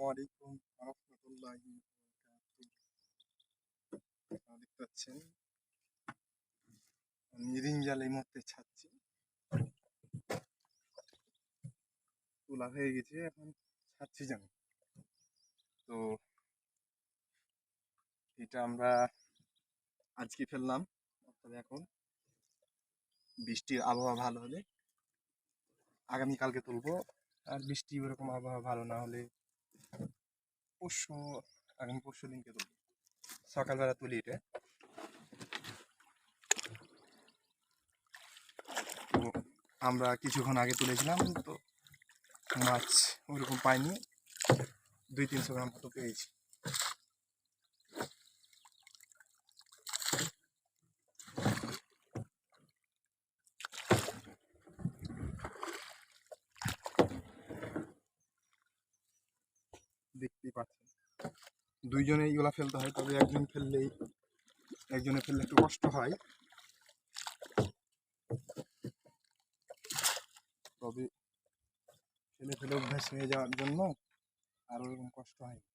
আসসালামু আলাইকুম রহমতুল্লাহি দেখতে পাচ্ছেন আমি রিঞ্জাল এই মুহূর্তে ছাড়ছি, তোলা হয়ে গেছে, এখন ছাড়ছি জানি। তো এটা আমরা আজকে ফেললাম, অর্থাৎ এখন বৃষ্টির আবহাওয়া ভালো হলে আগামীকালকে তুলবো, আর বৃষ্টি ওরকম আবহাওয়া ভালো না হলে পরশু, আগামী পরশু দিনকে তুলবো। সকালবেলা তুলি এটা। তো আমরা কিছুক্ষণ আগে তুলেছিলাম, তো মাছ ওইরকম পাইনি, 200-300 গ্রাম মতো পেয়েছি। দেখতেই পাচ্ছেন দুইজনে এইগুলা ফেলতে হয়, তবে একজনে ফেললে একটু কষ্ট হয়, তবে ফেলে ফেলে অভ্যাস হয়ে যাওয়ার জন্য আর ওরকম কষ্ট হয় না।